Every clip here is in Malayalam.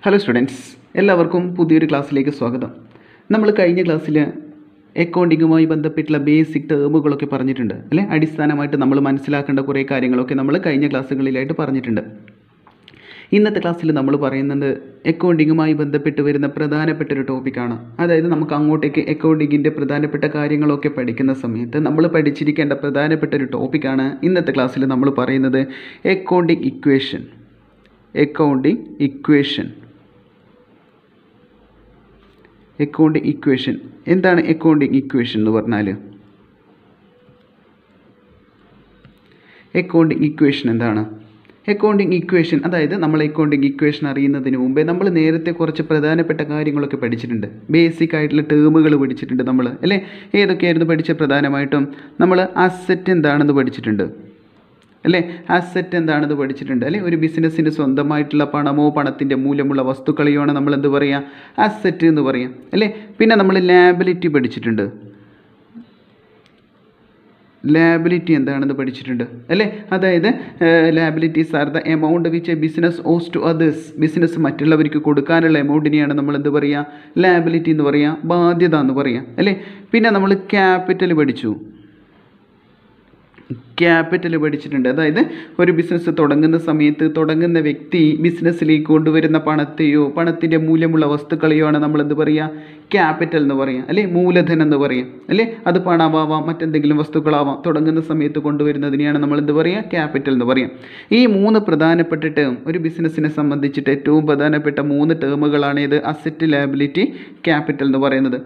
ഹലോ സ്റ്റുഡൻസ്, എല്ലാവർക്കും പുതിയൊരു ക്ലാസ്സിലേക്ക് സ്വാഗതം. നമ്മൾ കഴിഞ്ഞ ക്ലാസ്സിൽ അക്കൗണ്ടിങ്ങുമായി ബന്ധപ്പെട്ടുള്ള ബേസിക് ടേമുകളൊക്കെ പറഞ്ഞിട്ടുണ്ട് അല്ലേ. അടിസ്ഥാനമായിട്ട് നമ്മൾ മനസ്സിലാക്കേണ്ട കുറേ കാര്യങ്ങളൊക്കെ നമ്മൾ കഴിഞ്ഞ ക്ലാസ്സുകളിലായിട്ട് പറഞ്ഞിട്ടുണ്ട്. ഇന്നത്തെ ക്ലാസ്സിൽ നമ്മൾ പറയുന്നത് അക്കൗണ്ടിങ്ങുമായി ബന്ധപ്പെട്ട് വരുന്ന പ്രധാനപ്പെട്ട ഒരു ടോപ്പിക്കാണ്. അതായത് നമുക്ക് അങ്ങോട്ടേക്ക് അക്കൗണ്ടിങ്ങിൻ്റെ പ്രധാനപ്പെട്ട കാര്യങ്ങളൊക്കെ പഠിക്കുന്ന സമയത്ത് നമ്മൾ പഠിച്ചിരിക്കേണ്ട പ്രധാനപ്പെട്ട ഒരു ടോപ്പിക്കാണ് ഇന്നത്തെ ക്ലാസ്സിൽ നമ്മൾ പറയുന്നത് അക്കൗണ്ടിങ് ഇക്വേഷൻ. അക്കൗണ്ടിങ് ഇക്വേഷൻ എന്താണ് അക്കൗണ്ടിങ് ഇക്വേഷൻ എന്ന് പറഞ്ഞാൽ? അക്കൗണ്ടിങ് ഇക്വേഷൻ എന്താണ്? അക്കൗണ്ടിങ് ഇക്വേഷൻ അതായത് നമ്മൾ അക്കൗണ്ടിങ് ഇക്വേഷൻ അറിയുന്നതിന് മുമ്പേ നമ്മൾ നേരത്തെ കുറച്ച് പ്രധാനപ്പെട്ട കാര്യങ്ങളൊക്കെ പഠിച്ചിട്ടുണ്ട്. ബേസിക് ആയിട്ടുള്ള ടേമുകൾ പഠിച്ചിട്ടുണ്ട് നമ്മൾ അല്ലേ. ഏതൊക്കെയായിരുന്നു പഠിച്ചത്? പ്രധാനമായിട്ടും നമ്മൾ അസറ്റ് എന്താണെന്ന് പഠിച്ചിട്ടുണ്ട് അല്ലേ. അസറ്റ് എന്താണെന്ന് പഠിച്ചിട്ടുണ്ട് അല്ലേ. ഒരു ബിസിനസ്സിന് സ്വന്തമായിട്ടുള്ള പണമോ പണത്തിൻ്റെ മൂല്യമുള്ള വസ്തുക്കളെയോ ആണ് നമ്മൾ എന്ത് പറയുക? അസറ്റ് എന്ന് പറയാം അല്ലേ. പിന്നെ നമ്മൾ ലാബിലിറ്റി പഠിച്ചിട്ടുണ്ട്. ലാബിലിറ്റി എന്താണെന്ന് പഠിച്ചിട്ടുണ്ട് അല്ലേ. അതായത് liabilities are the amount which a business owes to others. Business മറ്റുള്ളവർക്ക് കൊടുക്കാനുള്ള എമൗണ്ടിനെയാണ് നമ്മൾ എന്ത് പറയുക? ലാബിലിറ്റി എന്ന് പറയുക, ബാധ്യത എന്ന് പറയാം അല്ലേ. പിന്നെ നമ്മൾ ക്യാപിറ്റൽ പഠിച്ചിട്ടുണ്ട്. അതായത് ഒരു ബിസിനസ് തുടങ്ങുന്ന സമയത്ത് തുടങ്ങുന്ന വ്യക്തി ബിസിനസ്സിലേക്ക് കൊണ്ടുവരുന്ന പണത്തെയോ പണത്തിൻ്റെ മൂല്യമുള്ള വസ്തുക്കളെയോ ആണ് നമ്മൾ എന്ത് പറയുക? ക്യാപിറ്റൽ എന്ന് പറയാം അല്ലേ. മൂലധനം എന്ന് പറയാം അല്ലേ. അത് പണമാവാം, മറ്റെന്തെങ്കിലും വസ്തുക്കളാവാം. തുടങ്ങുന്ന സമയത്ത് കൊണ്ടുവരുന്നതിനെയാണ് നമ്മൾ എന്ത് പറയുക? ക്യാപിറ്റൽ എന്ന് പറയാം. ഈ മൂന്ന് പ്രധാനപ്പെട്ട ടേം ഒരു ബിസിനസ്സിനെ സംബന്ധിച്ചിട്ട് ഏറ്റവും പ്രധാനപ്പെട്ട 3 ടേമുകളാണ് ഇത് അസറ്റ്, ലാബിലിറ്റി, ക്യാപിറ്റൽ എന്ന് പറയുന്നത്.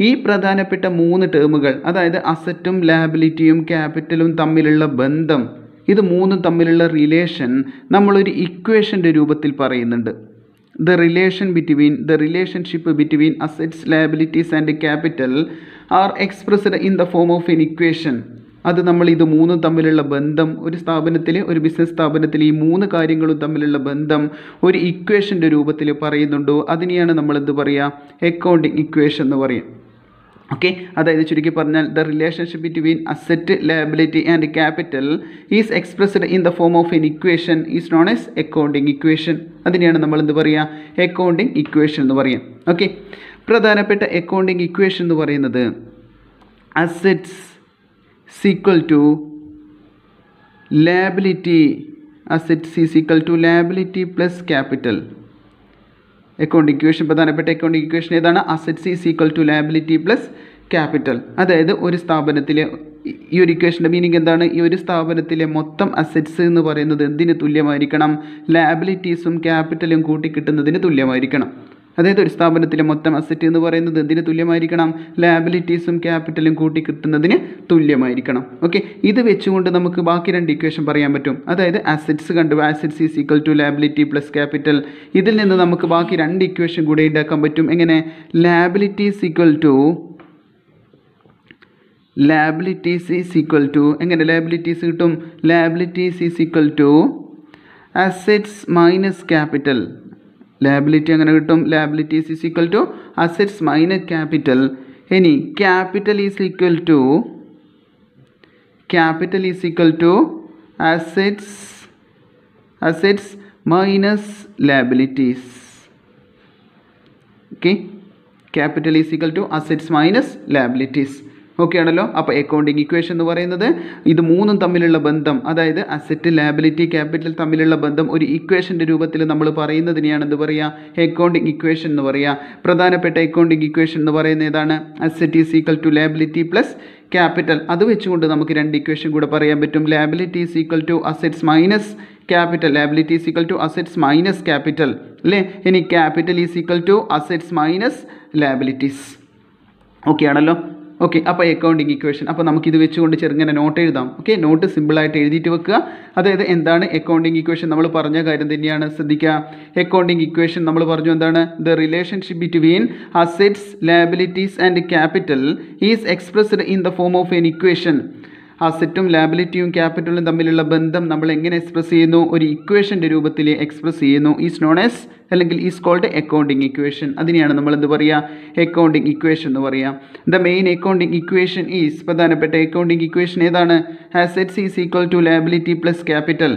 ഈ പ്രധാനപ്പെട്ട 3 ടേമുകൾ അതായത് അസറ്റും ലാബിലിറ്റിയും ക്യാപിറ്റലും തമ്മിലുള്ള ബന്ധം, ഇത് മൂന്നും തമ്മിലുള്ള റിലേഷൻ നമ്മളൊരു ഇക്വേഷൻ്റെ രൂപത്തിൽ പറയുന്നുണ്ട്. The relationship between assets, liabilities and capital are expressed in the form of an equation. അത് നമ്മൾ ഇത് മൂന്നും തമ്മിലുള്ള ബന്ധം ഒരു ബിസിനസ് സ്ഥാപനത്തിൽ ഈ 3 കാര്യങ്ങളും തമ്മിലുള്ള ബന്ധം ഒരു ഇക്വേഷൻ്റെ രൂപത്തിൽ പറയുന്നുണ്ടോ അതിനെയാണ് നമ്മൾ എന്ത് പറയുക? അക്കൗണ്ടിങ് ഇക്വേഷൻ എന്ന് പറയും. ഓക്കെ, അതായത് ചുരുക്കി പറഞ്ഞാൽ the relationship between asset, liability and capital is expressed in the form of an equation is known as accounting equation. അതിനെയാണ് നമ്മൾ എന്ത് പറയുക? അക്കൗണ്ടിങ് ഇക്വേഷൻ എന്ന് പറയാം. ഓക്കെ, പ്രധാനപ്പെട്ട അക്കൗണ്ടിങ് ഇക്വേഷൻ എന്ന് പറയുന്നത് assets equal to liability, assets is equal to liability plus capital. Accounting equation, പ്രധാനപ്പെട്ട അക്കൗണ്ടിങ് ഇക്വേഷൻ ഏതാണ്? Assets is equal to liability plus capital. അതായത് ഒരു സ്ഥാപനത്തിലെ ഈ ഒരു ഇക്വേഷൻ്റെ മീനിങ് എന്താണ്? ഈ ഒരു സ്ഥാപനത്തിലെ മൊത്തം അസറ്റ്സ് എന്ന് പറയുന്നത് എന്തിന് തുല്യമായിരിക്കണം? ലയബിലിറ്റീസും ക്യാപിറ്റലും കൂട്ടിക്കിട്ടുന്നതിന് തുല്യമായിരിക്കണം. അതായത് ഒരു സ്ഥാപനത്തിലെ മൊത്തം അസറ്റ് എന്ന് പറയുന്നത് എന്തിന് തുല്യമായിരിക്കണം? ലയബിലിറ്റീസും ക്യാപിറ്റലും കൂട്ടിക്കിട്ടുന്നതിന് തുല്യമായിരിക്കണം. ഓക്കെ, ഇത് വെച്ചുകൊണ്ട് നമുക്ക് ബാക്കി 2 ഇക്വേഷൻ പറയാൻ പറ്റും. അതായത് അസറ്റ്സ് കണ്ടു, assets is equal to liability plus capital. ഇതിൽ നിന്ന് നമുക്ക് ബാക്കി 2 ഇക്വേഷൻ കൂടെ ഉണ്ടാക്കാൻ പറ്റും. എങ്ങനെ? ലയബിലിറ്റീസ് ഈസ് ഈക്വൽ ടു എങ്ങനെ ലയബിലിറ്റീസ് കിട്ടും? Liabilities is equal to assets minus capital. Liability അങ്ങനെ കിട്ടും. Liabilities is equal to assets minus capital. ഇനി capital is equal to assets minus liabilities. Okay, capital is equal to assets minus liabilities. Okay ആണല്ലോ. അപ്പോൾ അക്കൗണ്ടിങ് ഇക്വേഷൻ എന്ന് പറയുന്നത് ഇത് മൂന്നും തമ്മിലുള്ള ബന്ധം, അതായത് അസറ്റ്, ലയബിലിറ്റി, ക്യാപിറ്റൽ തമ്മിലുള്ള ബന്ധം ഒരു ഇക്വേഷൻ്റെ രൂപത്തിൽ നമ്മൾ പറയുന്നതിനെയാണ് എന്ത് പറയുക? അക്കൗണ്ടിങ് ഇക്വേഷൻ എന്ന് പറയുക. പ്രധാനപ്പെട്ട അക്കൗണ്ടിങ് ഇക്വേഷൻ എന്ന് പറയുന്നത് ഏതാണ്? Asset is equal to liability plus capital. അത് വെച്ചുകൊണ്ട് നമുക്ക് 2 ഇക്വേഷൻ കൂടെ പറയാൻ പറ്റും. Liability is equal to assets minus capital. Liability is equal to assets minus capital അല്ലേ. ഇനി capital is equal to assets minus liabilities. Okay ആണല്ലോ. ഓക്കെ, അപ്പോൾ അക്കൗണ്ടിങ് ഇക്വേഷൻ. അപ്പോൾ നമുക്കിത് വെച്ചുകൊണ്ട് ചെറുങ്ങനെ നോട്ട് എഴുതാം. ഓക്കെ, നോട്ട് സിമ്പിളായിട്ട് എഴുതിയിട്ട് വെക്കുക. അതായത് എന്താണ് അക്കൗണ്ടിങ് ഇക്വേഷൻ? നമ്മൾ പറഞ്ഞ കാര്യം തന്നെയാണ്, ശ്രദ്ധിക്കുക. അക്കൗണ്ടിങ് ഇക്വേഷൻ നമ്മൾ പറഞ്ഞു എന്താണ്? The relationship between assets, liabilities and capital is expressed in the form of an equation. അസറ്റും ലാബിലിറ്റിയും ക്യാപിറ്റലും തമ്മിലുള്ള ബന്ധം നമ്മൾ എങ്ങനെ എക്സ്പ്രസ് ചെയ്യുന്നു? ഒരു ഇക്വേഷൻ്റെ രൂപത്തിൽ എക്സ്പ്രസ് ചെയ്യുന്നു. ഈസ് നോൺ ആസ് അല്ലെങ്കിൽ ഈസ് കോൾഡ് അക്കൗണ്ടിങ് ഇക്വേഷൻ. അതിനെയാണ് നമ്മൾ എന്ത് പറയുക? അക്കൗണ്ടിങ് ഇക്വേഷൻ എന്ന് പറയുക. The main accounting equation is, പ്രധാനപ്പെട്ട അക്കൗണ്ടിങ് ഇക്വേഷൻ ഏതാണ്? Assets is equal to liability plus capital.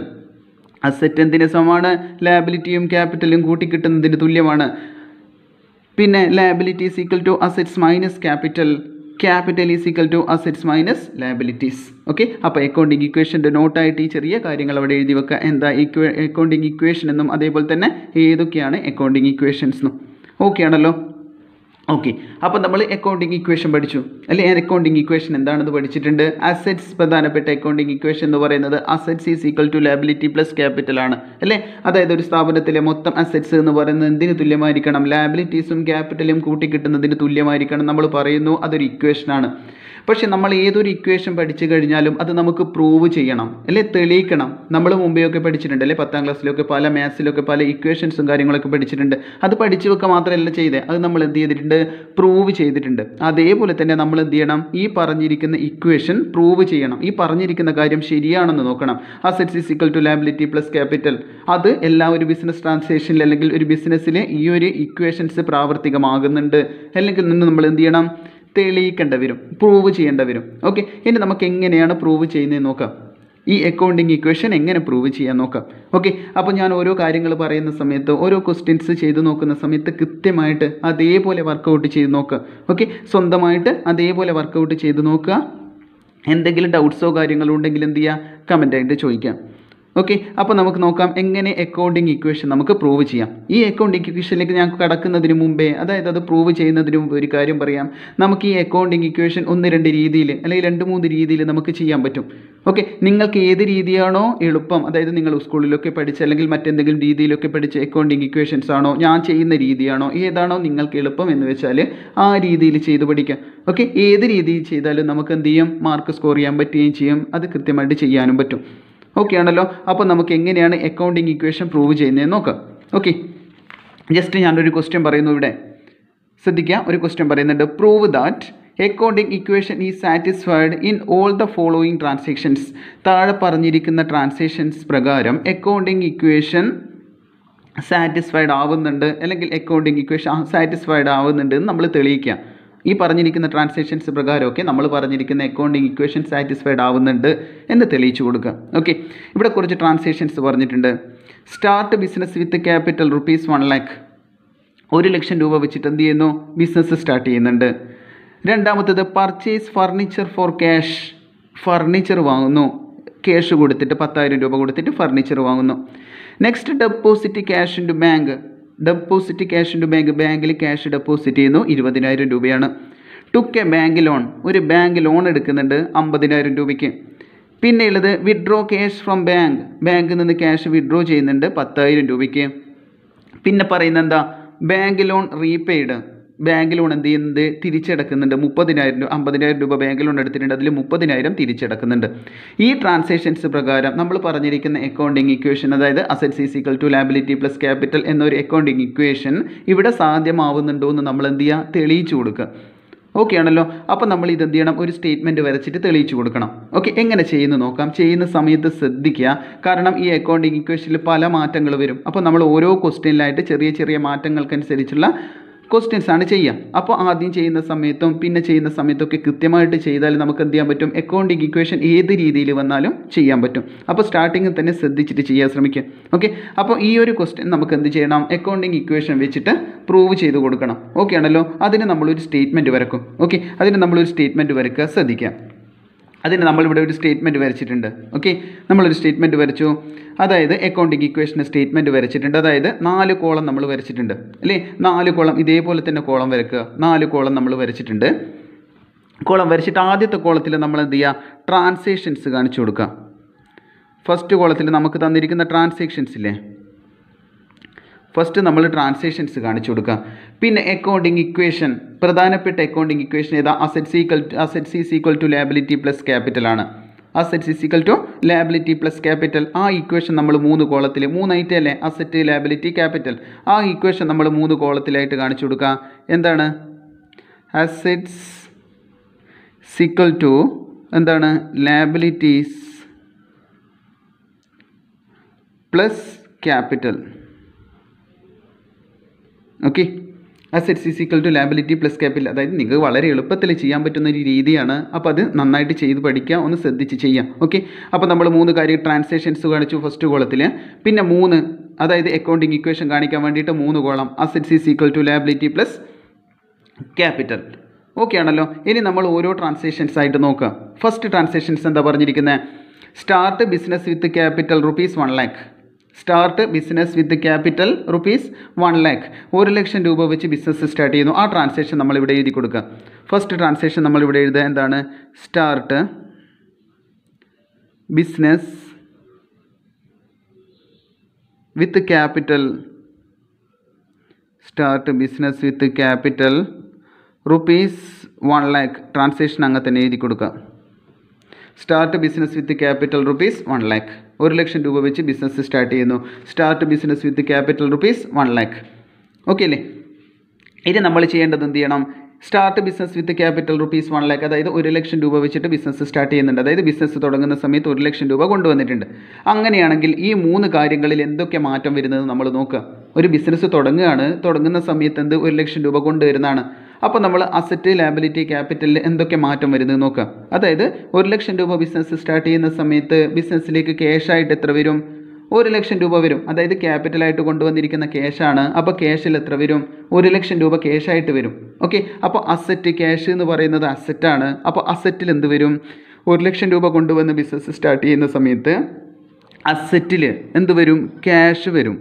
Asset എന്തിന് സമമാണ്? ലയബിലിറ്റിയും ക്യാപിറ്റലും കൂട്ടിക്കിട്ടുന്നതിന് തുല്യമാണ്. പിന്നെ liability is equal to assets minus capital, capital is equal to assets minus liabilities. Okay, അപ്പോൾ അക്കൗണ്ടിങ് ഇക്വേഷൻ്റെ നോട്ടായിട്ട് ഈ ചെറിയ കാര്യങ്ങൾ അവിടെ എഴുതി വെക്കുക. എന്താ അക്കൗണ്ടിങ് ഇക്വേഷൻ എന്നും അതേപോലെ തന്നെ ഏതൊക്കെയാണ് അക്കൗണ്ടിങ് ഇക്വേഷൻസ് എന്നും. ഓക്കെ ആണല്ലോ? ഓക്കെ, അപ്പോൾ നമ്മൾ അക്കൗണ്ടിങ് ഇക്വേഷൻ പഠിച്ചു അല്ലേ? അക്കൗണ്ടിങ് ഇക്വേഷൻ എന്താണെന്ന് പഠിച്ചിട്ടുണ്ട്. അസറ്റ്സ്, പ്രധാനപ്പെട്ട അക്കൗണ്ടിങ് ഇക്വേഷൻ എന്ന് പറയുന്നത് assets is equal to liability plus capital ആണ് അല്ലേ? അതായത് ഒരു സ്ഥാപനത്തിലെ മൊത്തം അസറ്റ്സ് എന്ന് പറയുന്നത് എന്തിന് തുല്യമായിരിക്കണം? ലയബിലിറ്റീസും ക്യാപിറ്റലും കൂട്ടിക്കിട്ടുന്നതിന് തുല്യമായിരിക്കണം നമ്മൾ പറയുന്നു. അതൊരു ഇക്വേഷനാണ്. പക്ഷേ നമ്മൾ ഏതൊരു ഇക്വേഷൻ പഠിച്ചു കഴിഞ്ഞാലും അത് നമുക്ക് പ്രൂവ് ചെയ്യണം അല്ലേ? തെളിയിക്കണം. നമ്മൾ മുമ്പെയൊക്കെ പഠിച്ചിട്ടുണ്ട് അല്ലേ? 10ാം ക്ലാസ്സിലൊക്കെ പല മാത്സിലൊക്കെ പല ഇക്വേഷൻസും കാര്യങ്ങളൊക്കെ പഠിച്ചിട്ടുണ്ട്. അത് പഠിച്ചു വെക്കുക മാത്രമല്ല ചെയ്തത്, അത് നമ്മൾ എന്ത് ചെയ്തിട്ടുണ്ട്? പ്രൂവ് ചെയ്തിട്ടുണ്ട്. അതേപോലെ തന്നെ നമ്മൾ എന്ത് ചെയ്യണം? ഈ പറഞ്ഞിരിക്കുന്ന ഇക്വേഷൻ പ്രൂവ് ചെയ്യണം. ഈ പറഞ്ഞിരിക്കുന്ന കാര്യം ശരിയാണെന്ന് നോക്കണം. Assets is equal to liability plus capital, അത് എല്ലാ ഒരു ബിസിനസ് ട്രാൻസാക്ഷനിൽ അല്ലെങ്കിൽ ഒരു ബിസിനസ്സിൽ ഈ ഒരു ഇക്വേഷൻസ് പ്രാവർത്തികമാകുന്നുണ്ട് അല്ലെങ്കിൽ നമ്മൾ എന്ത് ചെയ്യണം? തെളിയിക്കേണ്ടി വരും, പ്രൂവ് ചെയ്യേണ്ടി വരും. ഓക്കെ, ഇനി നമുക്ക് എങ്ങനെയാണ് പ്രൂവ് ചെയ്യുന്നത് നോക്കാം. ഈ അക്കൗണ്ടിങ് ഇക്വേഷൻ എങ്ങനെ പ്രൂവ് ചെയ്യാൻ നോക്കാം. ഓക്കെ, അപ്പോൾ ഞാൻ ഓരോ കാര്യങ്ങൾ പറയുന്ന സമയത്ത്, ഓരോ ക്വസ്റ്റ്യൻസ് ചെയ്ത് നോക്കുന്ന സമയത്ത് കൃത്യമായിട്ട് അതേപോലെ വർക്കൗട്ട് ചെയ്ത് നോക്കുക. ഓക്കെ, സ്വന്തമായിട്ട് അതേപോലെ വർക്കൗട്ട് ചെയ്ത് നോക്കുക. എന്തെങ്കിലും ഡൗട്ട്സോ കാര്യങ്ങളോ ഉണ്ടെങ്കിൽ എന്ത് ചെയ്യുക? കമൻ്റായിട്ട് ചോദിക്കാം. ഓക്കെ, അപ്പോൾ നമുക്ക് നോക്കാം എങ്ങനെ അക്കൗണ്ടിങ് ഇക്വേഷൻ നമുക്ക് പ്രൂവ് ചെയ്യാം. ഈ അക്കൗണ്ടിങ് ഇക്വേഷനിലേക്ക് ഞാൻ കടക്കുന്നതിന് മുമ്പേ, അതായത് അത് പ്രൂവ് ചെയ്യുന്നതിന് മുമ്പ് ഒരു കാര്യം പറയാം. നമുക്ക് ഈ അക്കൗണ്ടിങ് ഇക്വേഷൻ 1-2 രീതിയിൽ അല്ലെങ്കിൽ 2-3 രീതിയിൽ നമുക്ക് ചെയ്യാൻ പറ്റും. ഓക്കെ, നിങ്ങൾക്ക് ഏത് രീതിയാണോ എളുപ്പം, അതായത് നിങ്ങൾ സ്കൂളിലൊക്കെ പഠിച്ച അല്ലെങ്കിൽ മറ്റെന്തെങ്കിലും രീതിയിലൊക്കെ പഠിച്ച അക്കൗണ്ടിങ് ഇക്വേഷൻസ് ആണോ, ഞാൻ ചെയ്യുന്ന രീതിയാണോ, ഏതാണോ നിങ്ങൾക്ക് എളുപ്പം എന്ന് വെച്ചാൽ ആ രീതിയിൽ ചെയ്ത് പഠിക്കാം. ഓക്കെ, ഏത് രീതിയിൽ ചെയ്താലും നമുക്ക് എന്ത് ചെയ്യും? മാർക്ക് സ്കോർ ചെയ്യാൻ പറ്റുകയും ചെയ്യും. അത് കൃത്യമായിട്ട് ചെയ്യാനും പറ്റും. ഓക്കെ ആണല്ലോ? അപ്പോൾ നമുക്ക് എങ്ങനെയാണ് അക്കൗണ്ടിങ് ഇക്വേഷൻ പ്രൂവ് ചെയ്യുന്നതെന്ന് നോക്കാം. ഓക്കെ, ജസ്റ്റ് ഞാനൊരു ക്വസ്റ്റ്യൻ പറയുന്നു ഇവിടെ. ശ്രദ്ധിക്കുക, ഒരു ക്വസ്റ്റ്യൻ പറയുന്നുണ്ട്. Prove that accounting equation is satisfied in all the following transactions. താഴെ പറഞ്ഞിരിക്കുന്ന ട്രാൻസാക്ഷൻസ് പ്രകാരം അക്കൗണ്ടിങ് ഇക്വേഷൻ സാറ്റിസ്ഫൈഡ് ആവുന്നുണ്ട് അല്ലെങ്കിൽ അക്കൗണ്ടിങ് ഇക്വേഷൻ സാറ്റിസ്ഫൈഡ് ആവുന്നുണ്ട് എന്ന് നമ്മൾ തെളിയിക്കുക. ഈ പറഞ്ഞിരിക്കുന്ന ട്രാൻസാക്ഷൻസ് പ്രകാരമൊക്കെ നമ്മൾ പറഞ്ഞിരിക്കുന്ന അക്കൗണ്ടിങ് ഇക്വേഷൻ സാറ്റിസ്ഫൈഡ് ആവുന്നുണ്ട് എന്ന് തെളിയിച്ചു കൊടുക്കുക. ഓക്കെ, ഇവിടെ കുറച്ച് ട്രാൻസാക്ഷൻസ് പറഞ്ഞിട്ടുണ്ട്. Start business with capital ₹1 lakh, 1 ലക്ഷം രൂപ വെച്ചിട്ട് എന്ത് ചെയ്യുന്നു? ബിസിനസ് സ്റ്റാർട്ട് ചെയ്യുന്നുണ്ട്. രണ്ടാമത്തേത് purchase furniture for cash, furniture വാങ്ങുന്നു. ക്യാഷ് കൊടുത്തിട്ട് 10,000 രൂപ കൊടുത്തിട്ട് ഫർണിച്ചർ വാങ്ങുന്നു. Next deposit cash into bank, deposit cash into bank, ബാങ്കിൽ ക്യാഷ് ഡെപ്പോസിറ്റ് ചെയ്യുന്നു. 20,000 രൂപയാണ്. ടുക്ക് എ ബാങ്ക് ലോൺ, ഒരു ബാങ്ക് ലോൺ എടുക്കുന്നുണ്ട് 50,000 രൂപയ്ക്ക്. പിന്നെ ഉള്ളത് വിഡ്രോ ക്യാഷ് ഫ്രം ബാങ്ക്, ബാങ്കിൽ നിന്ന് ക്യാഷ് വിഡ്രോ ചെയ്യുന്നുണ്ട് 10,000 രൂപയ്ക്ക്. പിന്നെ പറയുന്നത് എന്താ? Bank loan repaid, bank loan എന്ത് ചെയ്യുന്നത്? തിരിച്ചടക്കുന്നുണ്ട് 30,000 രൂപ. 50,000 രൂപ ബാങ്ക് ലോൺ എടുത്തിട്ടുണ്ട്, അതിൽ 30,000 തിരിച്ചടക്കുന്നുണ്ട്. ഈ ട്രാൻസാക്ഷൻസ് പ്രകാരം നമ്മൾ പറഞ്ഞിരിക്കുന്ന അക്കൗണ്ടിങ് ഇക്വേഷൻ, അതായത് assets is equal to liability plus capital എന്നൊരു അക്കൗണ്ടിങ് ഇക്വേഷൻ ഇവിടെ സാധ്യമാവുന്നുണ്ടോ എന്ന് നമ്മൾ എന്ത് ചെയ്യുക? തെളിയിച്ചു കൊടുക്കുക. ഓക്കെ ആണല്ലോ? അപ്പോൾ നമ്മൾ ഇത് എന്ത് ചെയ്യണം? ഒരു സ്റ്റേറ്റ്മെൻറ്റ് വരച്ചിട്ട് തെളിയിച്ചു കൊടുക്കണം. ഓക്കെ, എങ്ങനെ ചെയ്യുന്നു നോക്കാം. ചെയ്യുന്ന സമയത്ത് ശ്രദ്ധിക്കുക, കാരണം ഈ അക്കൗണ്ടിങ് ഇക്വേഷനിൽ പല മാറ്റങ്ങൾ വരും. അപ്പോൾ നമ്മൾ ഓരോ ക്വസ്റ്റ്യനിലായിട്ട് ചെറിയ ചെറിയ മാറ്റങ്ങൾക്കനുസരിച്ചുള്ള ക്വസ്റ്റ്യൻസ് ആണ് ചെയ്യുക. അപ്പോൾ ആദ്യം ചെയ്യുന്ന സമയത്തും പിന്നെ ചെയ്യുന്ന സമയത്തൊക്കെ കൃത്യമായിട്ട് ചെയ്താൽ നമുക്ക് എന്ത് ചെയ്യാൻ പറ്റും? അക്കൗണ്ടിങ് ഇക്വേഷൻ ഏത് രീതിയിൽ വന്നാലും ചെയ്യാൻ പറ്റും. അപ്പോൾ സ്റ്റാർട്ടിങ്ങിൽ തന്നെ ശ്രദ്ധിച്ചിട്ട് ചെയ്യാൻ ശ്രമിക്കുക. ഓക്കെ, അപ്പോൾ ഈ ഒരു ക്വസ്റ്റ്യൻ നമുക്ക് എന്ത് ചെയ്യണം? അക്കൗണ്ടിങ് ഇക്വേഷൻ വെച്ചിട്ട് പ്രൂവ് ചെയ്ത് കൊടുക്കണം. ഓക്കെ ആണല്ലോ? അതിന് നമ്മളൊരു സ്റ്റേറ്റ്മെൻറ്റ് വരക്കും. ഓക്കെ, അതിന് നമ്മളൊരു സ്റ്റേറ്റ്മെൻറ്റ് വരക്കുക. ശ്രദ്ധിക്കുക, അതിന് നമ്മളിവിടെ ഒരു സ്റ്റേറ്റ്മെൻറ്റ് വരച്ചിട്ടുണ്ട്. ഓക്കെ, നമ്മളൊരു സ്റ്റേറ്റ്മെൻറ്റ് വരച്ചു. അതായത് അക്കൗണ്ടിങ് ഇക്വേഷന് സ്റ്റേറ്റ്മെൻറ്റ് വരച്ചിട്ടുണ്ട്. അതായത് 4 കോളം നമ്മൾ വരച്ചിട്ടുണ്ട് അല്ലേ? 4 കോളം ഇതേപോലെ തന്നെ കോളം വരക്കുക. 4 കോളം നമ്മൾ വരച്ചിട്ടുണ്ട്. കോളം വരച്ചിട്ട് ആദ്യത്തെ കോളത്തിൽ നമ്മൾ എന്ത് ചെയ്യുക? ട്രാൻസാക്ഷൻസ് കാണിച്ചു കൊടുക്കുക. ഫസ്റ്റ് കോളത്തിൽ നമുക്ക് തന്നിരിക്കുന്ന ട്രാൻസാക്ഷൻസ് ഇല്ലേ, ഫസ്റ്റ് നമ്മൾ ട്രാൻസാക്ഷൻസ് കാണിച്ചു കൊടുക്കുക. പിന്നെ അക്കൗണ്ടിങ് ഇക്വേഷൻ, പ്രധാനപ്പെട്ട അക്കൗണ്ടിങ് ഇക്വേഷൻ ഏതാ? Assets is equal to liability plus capital ആണ്. Assets is equal to liability plus capital. ആ ഇക്വേഷൻ നമ്മൾ 3 കോളത്തിൽ, 3 ഐറ്റം അല്ലേ? Asset, liability, capital. ആ ഇക്വേഷൻ നമ്മൾ 3 കോളത്തിലായിട്ട് കാണിച്ചു കൊടുക്കുക. എന്താണ്? അസറ്റ്സ് ഈക്വൽ ടു എന്താണ്? Liabilities plus capital. Okay, assets is equal to liability plus capital. അതായത് നിങ്ങൾക്ക് വളരെ എളുപ്പത്തിൽ ചെയ്യാൻ പറ്റുന്ന ഒരു രീതിയാണ്. അപ്പോൾ അത് നന്നായിട്ട് ചെയ്ത് പഠിക്കുക, ഒന്ന് ശ്രദ്ധിച്ച് ചെയ്യാം. ഓക്കെ, അപ്പോൾ നമ്മൾ 3 കാര്യം ട്രാൻസാക്ഷൻസ് കാണിച്ചു ഫസ്റ്റ് കോളത്തിൽ. പിന്നെ 3 അതായത് അക്കൗണ്ടിങ് ഇക്വേഷൻ കാണിക്കാൻ വേണ്ടിയിട്ട് 3 column assets is equal to liability plus capital. Okay ആണല്ലോ. ഇനി നമ്മൾ ഓരോ ട്രാൻസാക്ഷൻസ് ആയിട്ട് നോക്കുക. ഫസ്റ്റ് ട്രാൻസാക്ഷൻസ് എന്താ പറഞ്ഞിരിക്കുന്നത്? Start business with capital rupees 1 lakh. Start business with capital rupees 1 lakh. 1 ലക്ഷം രൂപ വെച്ച് ബിസിനസ് സ്റ്റാർട്ട് ചെയ്യുന്നു. ആ ട്രാൻസാക്ഷൻ നമ്മളിവിടെ എഴുതി കൊടുക്കുക. ഫസ്റ്റ് ട്രാൻസാക്ഷൻ നമ്മളിവിടെ എഴുതുക എന്താണ്? Start business with capital. Start business with capital rupees 1 lakh. Transaction അങ്ങനെ തന്നെ എഴുതി കൊടുക്കുക. Start business with capital rupees 1 lakh. 1 ലക്ഷം രൂപ വെച്ച് ബിസിനസ് സ്റ്റാർട്ട് ചെയ്യുന്നു. Start business with capital rupees 1 lakh. Okay അല്ലേ? ഇനി നമ്മൾ ചെയ്യേണ്ടത് എന്ത് ചെയ്യണം? Start business with capital rupees 1 lakh, അതായത് 1 ലക്ഷം രൂപ വെച്ചിട്ട് ബിസിനസ് സ്റ്റാർട്ട് ചെയ്യുന്നുണ്ട്. അതായത് ബിസിനസ് തുടങ്ങുന്ന സമയത്ത് 1 ലക്ഷം രൂപ കൊണ്ടുവന്നിട്ടുണ്ട്. അങ്ങനെയാണെങ്കിൽ ഈ 3 കാര്യങ്ങളിൽ എന്തൊക്കെ മാറ്റം വരുന്നത് നമ്മൾ നോക്കുക. ഒരു ബിസിനസ് തുടങ്ങുന്ന സമയത്ത് 1 ലക്ഷം രൂപ കൊണ്ടുവരുന്നതാണ്. അപ്പോൾ നമ്മൾ അസറ്റ്, ലാബിലിറ്റി, ക്യാപിറ്റലിൽ എന്തൊക്കെ മാറ്റം വരുന്നത് നോക്കുക. അതായത് 1 ലക്ഷം രൂപ ബിസിനസ് സ്റ്റാർട്ട് ചെയ്യുന്ന സമയത്ത് ബിസിനസ്സിലേക്ക് ക്യാഷായിട്ട് എത്ര വരും? 1 ലക്ഷം രൂപ വരും. അതായത് ക്യാപിറ്റലായിട്ട് കൊണ്ടുവന്നിരിക്കുന്ന ക്യാഷാണ്. അപ്പോൾ ക്യാഷിൽ എത്ര വരും? 1 ലക്ഷം രൂപ ക്യാഷായിട്ട് വരും. ഓക്കെ, അപ്പോൾ അസറ്റ്, ക്യാഷ് എന്ന് പറയുന്നത് അസറ്റാണ്. അപ്പോൾ അസറ്റിൽ എന്ത് വരും? 1 ലക്ഷം രൂപ കൊണ്ടുവന്ന് ബിസിനസ് സ്റ്റാർട്ട് ചെയ്യുന്ന സമയത്ത് അസറ്റിൽ എന്ത് വരും? ക്യാഷ് വരും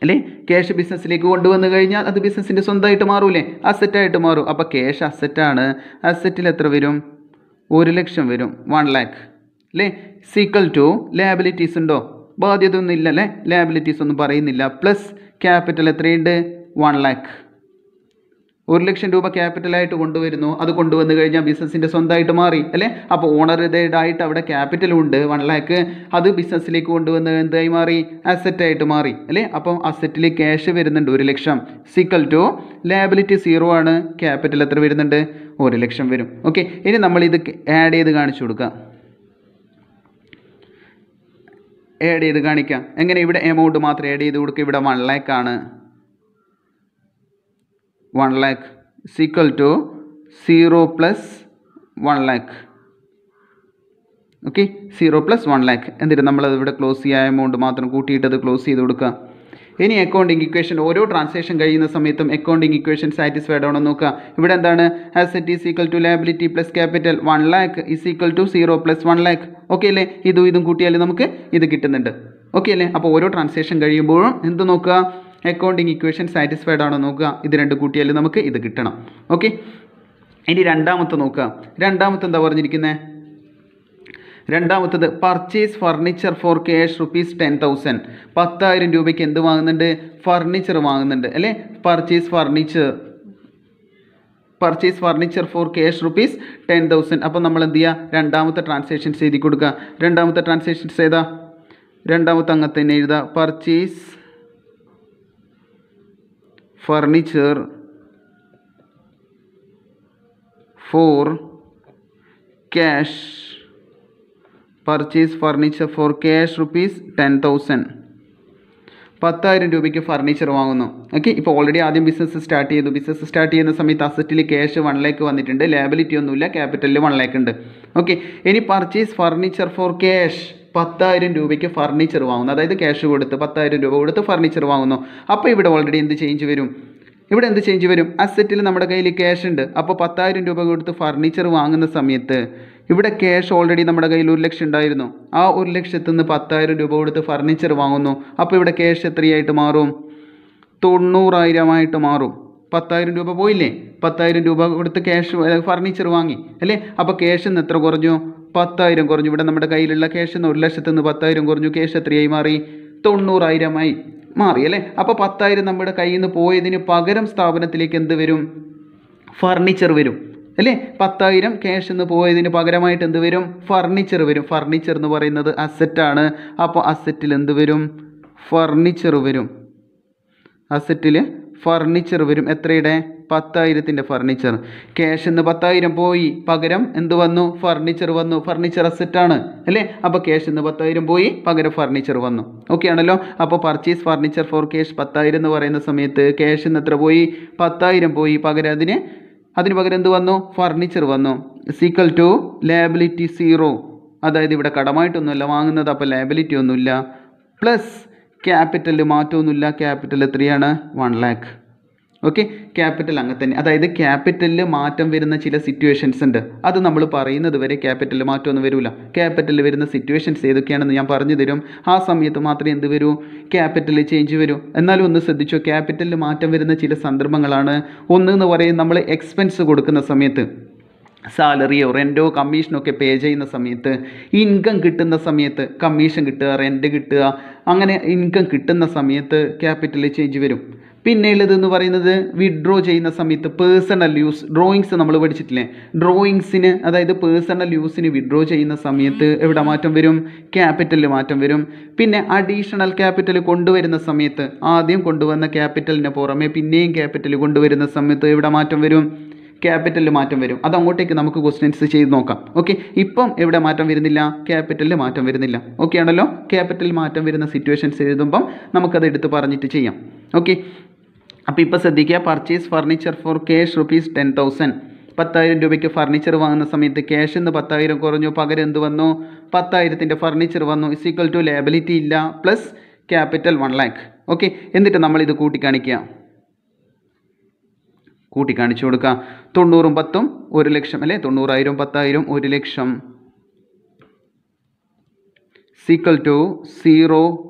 അല്ലേ? ക്യാഷ് ബിസിനസ്സിലേക്ക് കൊണ്ടുവന്ന് കഴിഞ്ഞാൽ അത് ബിസിനസ്സിൻ്റെ സ്വന്തമായിട്ട് മാറൂലേ? അസറ്റായിട്ട് മാറും. അപ്പോൾ ക്യാഷ് അസറ്റാണ്. അസറ്റിൽ എത്ര വരും? 1 ലക്ഷം വരും. 1 lakh അല്ലേ? സീക്വൽ ടു ലാബിലിറ്റീസ് ഉണ്ടോ? ബാധ്യത ഒന്നും ഇല്ല അല്ലേ? ലാബിലിറ്റീസ് ഒന്നും പറയുന്നില്ല. പ്ലസ് ക്യാപിറ്റൽ എത്രയുണ്ട്? 1 lakh. 1 ലക്ഷം രൂപ ക്യാപിറ്റലായിട്ട് കൊണ്ടുവരുന്നു. അത് കൊണ്ടുവന്ന് കഴിഞ്ഞാൽ ബിസിനസ്സിൻ്റെ സ്വന്തമായിട്ട് മാറി അല്ലേ? അപ്പോൾ ഓണറുടേതായിട്ട് അവിടെ ക്യാപിറ്റലും ഉണ്ട് 1 lakh. അത് ബിസിനസ്സിലേക്ക് കൊണ്ടുവന്ന് എന്തായി മാറി? അസറ്റായിട്ട് മാറി അല്ലേ? അപ്പോൾ അസറ്റിൽ ക്യാഷ് വരുന്നുണ്ട് 1 ലക്ഷം. സീക്വൽ ടു ലാബിലിറ്റി 0 ആണ്. ക്യാപിറ്റൽ എത്ര വരുന്നുണ്ട്? 1 ലക്ഷം വരും. ഓക്കെ, ഇനി നമ്മളിത് ആഡ് ചെയ്ത് കാണിച്ചു കൊടുക്കാം. ആഡ് ചെയ്ത് കാണിക്കാം. എങ്ങനെ? ഇവിടെ എമൗണ്ട് മാത്രം ആഡ് ചെയ്ത് കൊടുക്കുക. ഇവിടെ 1 lakh ആണ്. 1 lakh equal to 0 plus 1 lakh. Okay, 0 plus 1 lakh. എന്നിട്ട് നമ്മളത് ഇവിടെ ക്ലോസ് ചെയ്യുക. എമൗണ്ട് മാത്രം കൂട്ടിയിട്ടത് ക്ലോസ് ചെയ്ത് കൊടുക്കുക. ഇനി അക്കൗണ്ടിങ് ഇക്വേഷൻ ഓരോ ട്രാൻസാക്ഷൻ കഴിയുന്ന സമയത്തും അക്കൗണ്ടിങ് ഇക്വേഷൻ സാറ്റിസ്ഫൈഡ് ആണോ നോക്കുക. ഇവിടെ എന്താണ്? Asset is equal to liability plus capital 1 lakh is equal to 0 plus 1 lakh. Okay അല്ലേ? ഇതും കൂട്ടിയാൽ നമുക്ക് ഇത് കിട്ടുന്നുണ്ട്. ഓക്കെ അല്ലേ? അപ്പോൾ ഓരോ ട്രാൻസാക്ഷൻ കഴിയുമ്പോഴും എന്ത് നോക്കുക? അക്കൗണ്ടിങ് ഇക്വേഷൻ സാറ്റിസ്ഫൈഡ് ആണോ നോക്കുക. ഇത് 2 കൂട്ടിയാൽ നമുക്ക് ഇത് കിട്ടണം. ഓക്കെ, ഇനി രണ്ടാമത്തെ നോക്കുക. രണ്ടാമത്തെ എന്താ പറഞ്ഞിരിക്കുന്നത്? രണ്ടാമത്തത് purchase furniture for cash rupees 10,000. 10,000 രൂപയ്ക്ക് എന്ത് വാങ്ങുന്നുണ്ട്? ഫർണിച്ചർ വാങ്ങുന്നുണ്ട് അല്ലേ? Purchase furniture for cash rupees 10,000. അപ്പോൾ നമ്മൾ എന്ത് ചെയ്യുക? രണ്ടാമത്തെ ട്രാൻസാക്ഷൻസ് എഴുതി കൊടുക്കുക. രണ്ടാമത്തെ ട്രാൻസാക്ഷൻസ് ഏതാ? രണ്ടാമത്തെ അങ്ങനെ തന്നെ എഴുതുക. Purchase furniture for cash. Purchase furniture for cash rupees 10,000. 10,000 രൂപയ്ക്ക് ഫർണിച്ചർ വാങ്ങുന്നു. ഓക്കെ, ഇപ്പോൾ ഓൾറെഡി ആദ്യം ബിസിനസ് സ്റ്റാർട്ട് ചെയ്തു. ബിസിനസ് സ്റ്റാർട്ട് ചെയ്യുന്ന സമയത്ത് അസറ്റിൽ ക്യാഷ് 1 lakh വന്നിട്ടുണ്ട്. ലാബിലിറ്റി ഒന്നുമില്ല. ക്യാപിറ്റലിൽ 1 lakh ഉണ്ട്. ഓക്കെ, ഇനി പർച്ചേസ് ഫർണിച്ചർ ഫോർ ക്യാഷ് 10,000 രൂപയ്ക്ക് ഫർണിച്ചർ വാങ്ങുന്നു. അതായത് ക്യാഷ് കൊടുത്ത് 10,000 രൂപ കൊടുത്ത് ഫർണിച്ചർ വാങ്ങുന്നു. അപ്പോൾ ഇവിടെ ഓൾറെഡി എന്ത് ചേഞ്ച് വരും? ഇവിടെ എന്ത് ചേഞ്ച് വരും? അസറ്റിൽ നമ്മുടെ കയ്യിൽ ക്യാഷ് ഉണ്ട്. അപ്പോൾ 10,000 രൂപ കൊടുത്ത് ഫർണിച്ചർ വാങ്ങുന്ന സമയത്ത് ഇവിടെ ക്യാഷ് ഓൾറെഡി നമ്മുടെ കയ്യിൽ 1 ലക്ഷം ഉണ്ടായിരുന്നു. ആ 1 ലക്ഷത്തിൽ നിന്ന് 10,000 രൂപ കൊടുത്ത് ഫർണിച്ചർ വാങ്ങുന്നു. അപ്പോൾ ഇവിടെ ക്യാഷ് എത്രയായിട്ട് മാറും? 90,000 ആയിട്ട് മാറും. 10,000 രൂപ പോയില്ലേ? 10,000 രൂപ കൊടുത്ത് ക്യാഷ് ഫർണിച്ചർ വാങ്ങി അല്ലേ? അപ്പോൾ ക്യാഷിൽ നിന്ന് എത്ര കുറഞ്ഞു? 10,000 കുറഞ്ഞു. ഇവിടെ നമ്മുടെ കയ്യിലുള്ള ക്യാഷ് 1 ലക്ഷത്തിൽ നിന്ന് 10,000 കുറഞ്ഞു. ക്യാഷ് എത്രയായി മാറി? 90,000 മാറി അല്ലേ? അപ്പോൾ 10,000 നമ്മുടെ കയ്യിൽ നിന്ന് പോയതിന് പകരം സ്ഥാപനത്തിലേക്ക് എന്ത് വരും? ഫർണിച്ചർ വരും അല്ലേ? 10,000 ക്യാഷ് എന്ന് പോയതിന് പകരമായിട്ട് എന്ത് വരും? ഫർണിച്ചർ വരും. ഫർണിച്ചർ എന്ന് പറയുന്നത് അസറ്റാണ്. അപ്പോൾ അസറ്റിൽ എന്ത് വരും? ഫർണിച്ചർ വരും. അസറ്റിൽ ഫർണിച്ചർ വരും. എത്രയുടെ? 10,000 ഫർണിച്ചർ. ക്യാഷ് നിന്ന് 10,000 പോയി, പകരം എന്ത് വന്നു? ഫർണിച്ചർ വന്നു. ഫർണിച്ചർ അസറ്റാണ് അല്ലേ? അപ്പോൾ ക്യാഷ് നിന്ന് 10,000 പോയി, പകരം ഫർണിച്ചർ വന്നു. ഓക്കെ ആണല്ലോ? അപ്പോൾ പർച്ചേസ് ഫർണിച്ചർ ഫോർ ക്യാഷ് 10,000 എന്ന് പറയുന്ന സമയത്ത് ക്യാഷ് നിന്ന് എത്ര പോയി? 10,000 പോയി, പകരം അതിന് പകരം എന്ത് വന്നു? ഫർണിച്ചർ വന്നു. ഈക്വൽ ടു ലയബിലിറ്റി 0, അതായത് ഇവിടെ കടമായിട്ടൊന്നുമല്ല വാങ്ങുന്നത്, അപ്പോൾ ലയബിലിറ്റി ഒന്നുമില്ല. പ്ലസ് ക്യാപിറ്റലിൽ മാറ്റമൊന്നുമില്ല. ക്യാപിറ്റൽ എത്രയാണ്? 1 lakh. ഓക്കെ, ക്യാപിറ്റൽ അങ്ങനെ തന്നെ. അതായത് ക്യാപിറ്റലിൽ മാറ്റം വരുന്ന ചില സിറ്റുവേഷൻസ് ഉണ്ട്. അത് നമ്മൾ പറയുന്നത് വരെ ക്യാപിറ്റലിൽ മാറ്റമൊന്നും വരില്ല. ക്യാപിറ്റലിൽ വരുന്ന സിറ്റുവേഷൻസ് ഏതൊക്കെയാണെന്ന് ഞാൻ പറഞ്ഞു തരും. ആ സമയത്ത് മാത്രമേ എന്ത് വരൂ? ക്യാപിറ്റലിൽ ചേഞ്ച് വരൂ. എന്നാലും ഒന്ന് ശ്രദ്ധിച്ചോ, ക്യാപിറ്റലിൽ മാറ്റം വരുന്ന ചില സന്ദർഭങ്ങളാണ്. ഒന്നെന്ന് പറയുന്നത് നമ്മൾ എക്സ്പെൻസ് കൊടുക്കുന്ന സമയത്ത്, സാലറിയോ റെൻറ്റോ കമ്മീഷനോ ഒക്കെ പേ ചെയ്യുന്ന സമയത്ത്, ഇൻകം കിട്ടുന്ന സമയത്ത് കമ്മീഷൻ കിട്ടുക, റെൻറ്റ് കിട്ടുക, അങ്ങനെ ഇൻകം കിട്ടുന്ന സമയത്ത് ക്യാപിറ്റലിൽ ചേഞ്ച് വരും. പിന്നെ ഉള്ളതെന്ന് പറയുന്നത് വിഡ്രോ ചെയ്യുന്ന സമയത്ത് പേഴ്സണൽ യൂസ്, ഡ്രോയിങ്സ് നമ്മൾ പഠിച്ചിട്ടില്ലേ? ഡ്രോയിങ്സിന്, അതായത് പേഴ്സണൽ യൂസിന് വിഡ്രോ ചെയ്യുന്ന സമയത്ത് എവിടെ മാറ്റം വരും? ക്യാപിറ്റലിൽ മാറ്റം വരും. പിന്നെ അഡീഷണൽ ക്യാപിറ്റൽ കൊണ്ടുവരുന്ന സമയത്ത്, ആദ്യം കൊണ്ടുവന്ന ക്യാപിറ്റലിന് പുറമെ പിന്നെയും ക്യാപിറ്റൽ കൊണ്ടുവരുന്ന സമയത്ത് എവിടെ മാറ്റം വരും? ക്യാപിറ്റലിൽ മാറ്റം വരും. അത് അങ്ങോട്ടേക്ക് നമുക്ക് ക്വസ്റ്റ്യൻസ് ചെയ്ത് നോക്കാം. ഓക്കെ, ഇപ്പം എവിടെ മാറ്റം വരുന്നില്ല? ക്യാപിറ്റലിൽ മാറ്റം വരുന്നില്ല. ഓക്കെ ആണല്ലോ? ക്യാപിറ്റലിൽ മാറ്റം വരുന്ന സിറ്റുവേഷൻസ് എഴുതുമ്പം നമുക്കത് എടുത്ത് പറഞ്ഞിട്ട് ചെയ്യാം. ഓക്കെ, അപ്പോൾ ഇപ്പോൾ ശ്രദ്ധിക്കുക, പർച്ചേസ് ഫർണിച്ചർ ഫോർ ക്യാഷ് ₹10,000. 10,000 രൂപയ്ക്ക് ഫർണിച്ചർ വാങ്ങുന്ന സമയത്ത് ക്യാഷ് നിന്ന് 10,000 കുറഞ്ഞു, പകരം എന്ത് വന്നു? 10,000 ഫർണിച്ചർ വന്നു. ഈക്വൽ ടു ലയബിലിറ്റി ഇല്ല, പ്ലസ് ക്യാപിറ്റൽ 1 lakh. ഓക്കെ, എന്നിട്ട് നമ്മളിത് കൂട്ടിക്കാണിച്ചു കൊടുക്കുക. 90ഉം 10ഉം 1 ലക്ഷം അല്ലേ? 90,000 10,000 1 lakh equal to 0